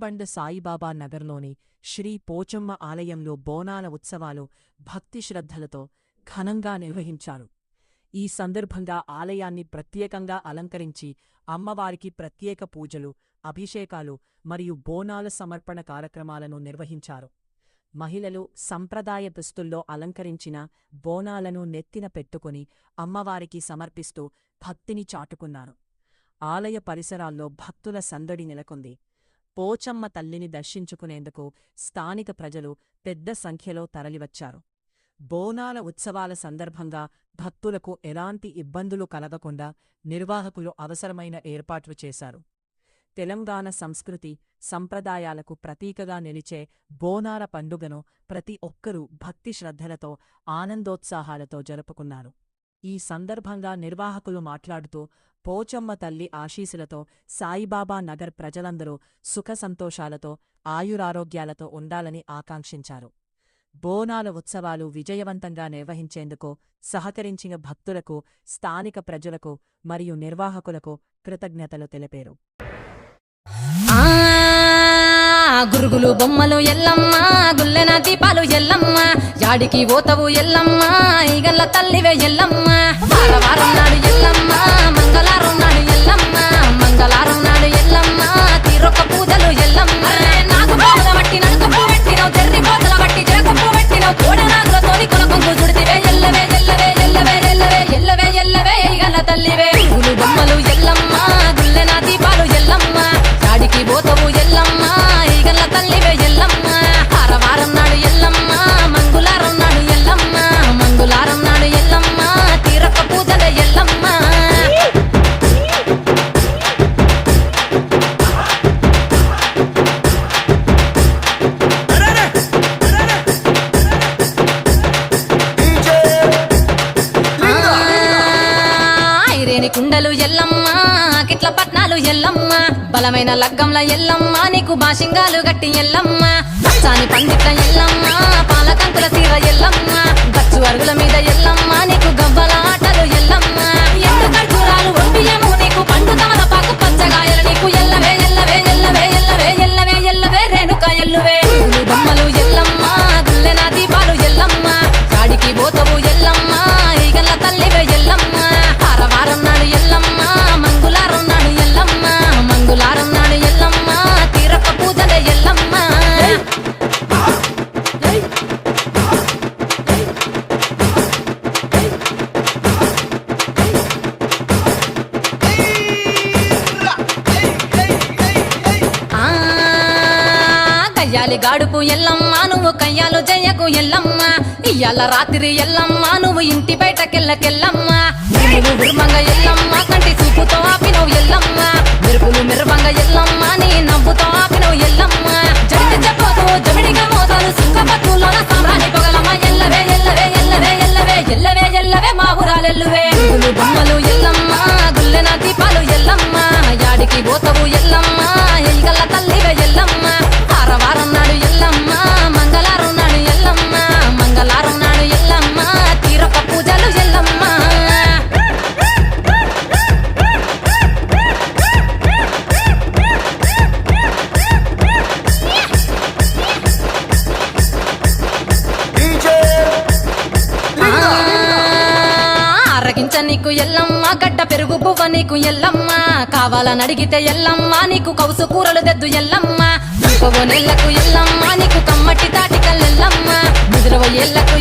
రచ్చబండ సాయిబాబా నగర్లోని శ్రీ పోచమ్మ ఆలయంలో బోనాల ఉత్సవాలు భక్తి శ్రద్ధలతో ఘనంగా నిర్వహించారు. ఈ సందర్భంగా ఆలయాన్ని ప్రత్యేకంగా అలంకరించి అమ్మవారికి ప్రత్యేక పూజలు, అభిషేకాలు మరియు బోనాల సమర్పణ కార్యక్రమాలను నిర్వహించారు. మహిళలు సంప్రదాయ దుస్తుల్లో అలంకరించిన బోనాలను నెత్తిన పెట్టుకుని అమ్మవారికి సమర్పిస్తూ భక్తిని చాటుకున్నారు. ఆలయ పరిసరాల్లో భక్తుల సందడి నెలకొంది. పోచమ్మ తల్లిని దర్శించుకునేందుకు స్థానిక ప్రజలు పెద్ద సంఖ్యలో తరలివచ్చారు. బోనాల ఉత్సవాల సందర్భంగా భక్తులకు ఎలాంటి ఇబ్బందులు కలగకుండా నిర్వాహకులు అవసరమైన ఏర్పాట్లు చేశారు. తెలంగాణ సంస్కృతి, సంప్రదాయాలకు ప్రతీకగా నిలిచే బోనాల పండుగను ప్రతి ఒక్కరూ భక్తి శ్రద్ధలతో, ఆనందోత్సాహాలతో జరుపుకున్నారు. ఈ సందర్భంగా నిర్వాహకులు మాట్లాడుతూ పోచమ్మ తల్లి ఆశీస్సులతో సాయిబాబా నగర్ ప్రజలందరూ సుఖసంతోషాలతో, ఆయురారోగ్యాలతో ఉండాలని ఆకాంక్షించారు. బోనాల ఉత్సవాలు విజయవంతంగా నిర్వహించేందుకు సహకరించిన భక్తులకు, స్థానిక ప్రజలకు మరియు నిర్వాహకులకు కృతజ్ఞతలు తెలిపారు. గురుగులు బొమ్మలు ఎల్లమ్మ, గుల్లెన దీపాలు ఎల్లమ్మ, యాడికి ఓతవు ఎల్లమ్మ, ఈగల్ల తల్లివే ఎల్లమ్మ. వారవారం నాడు ఎల్లమ్మ, మంగళారం నాడు ఎల్లమ్మ, మంగళారం నాడు ఎల్లమ్మ, తీరొక్క పూజలు ఎల్లమ్మ. నాకు బాధ బట్టి నలుకప్పు పెట్టినవు, తెర్రి పోతల బట్టి జరకప్పు పెట్టినవు, కోడనాగులతోని కొనకొంగు చుడితివే ఎల్లవే ఎల్లవే ఎల్లవే ఎల్లవే ఎల్లవే ఎల్లవే ఈగల్ల తల్లివే. గురుగులు బొమ్మలు ఎల్లమ్మ, గుల్లెన దీపాలు ఎల్లమ్మ, యాడికి పోతవు ఎల్లమ్మ, ఈగల్ల తల్లివే ఎల్లమ్మ. వారవారం నాడు ఎల్లమ్మ, మంగళారం నాడు ఎల్లమ్మ, మంగళారం నాడు ఎల్లమ్మ, తీరొక్క పూజలే ఎల్లమ్మ. కుండలు ఎల్లమ్మ, కిట్ల పట్నాలు ఎల్లమ్మ, బలమైన లగ్గంల ఎల్లమ్మ, నీకు బాషింగాలు గట్టి ఎల్లమ్మ. పచ్చాని పందిట్ల ఎల్లమ్మ, పాలకంకుల సీర ఎల్లమ్మ, గచ్చు అరుగుల మీద ఎల్లమ్మ, నీకు గవ్వల ఆటలు ఎల్లమ్మ. ఎండు ఖర్జూరాలు ఒంటియము నీకు, పండు తమలపాకు పచ్చగాయలు నీకు, ఎల్లవే ఎల్లవే ఎల్లవే ఎల్లవే ఎల్లవే ఎల్లవే రేణుక ఎల్లువే. బొమ్మలు ఎల్లమ్మ, గుల్లెన దీపాలు ఎల్లమ్మ, కాడికి పోతవు ఎల్లమ్మ, ఈగల్ల తల్లివే ఎల్లమ్మ. వారం నాడు ఎల్లమ్మ, మంగళారం నాడు ఎల్లమ్మ, మంగళారం నాడు ఎల్లమ్మ, తీరొక్క పూజలే ఎల్లమ్మ. కయ్యాలి గాడుపు ఎల్లమ్మ, నువ్వు కయ్యాలు జయ్యకు ఎల్లమ్మ, ఇయ్యాల రాత్రి ఎల్లమ్మ, నువ్వు ఇంటి బయటకెళ్ళకెల్లమ్మ. మెరుపులు విరుమంగ ఎల్లమ్మ, కంటి చూపుతో ఆపినవు ఎల్లమ్మ, మెరుపులు మిరవంగ ఎల్లమ్మ, నీ నవ్వుతో ఆపినవు ఎల్లమ్మ. జడికి చెప్పోదు జమిడిగా మోతాలు, సింగపట్టులోన సామ్రాణి పొగలమ్మ, ఎల్లవే ఎల్లవే ఎల్లవే ఎల్లవే ఎల్లవే ఎల్లవే మా ఊరాలెల్లువే. బొమ్మలు ఎల్లమ్మ, గుల్లెన దీపాలు ఎల్లమ్మ, యాడికి పోతవు ఎల్లమ్మ, ఈగల్ల తల్లివే ఎల్లమ్మ. వారవారం నాడు ఎల్లమ్మ, మంగళారం నాడు ఎల్లమ్మ, మంగళారం నాడు ఎల్లమ్మ, తీరొక్క పూజలు ఎల్లమ్మ. అరగించ నీకు ఎల్లమ్మ, గడ్డ పెరుగు పువ్వ నీకు ఎల్లమ్మ, కావాలని అడిగితే ఎల్లమ్మ, నీకు కౌసు కూరలు దెద్దు ఎల్లమ్మ. నెల్లకు ఎల్లమ్మ, నీకు కమ్మటి తాటికల్లెల్లమ్మ, ముదిరవ ఎల్లకు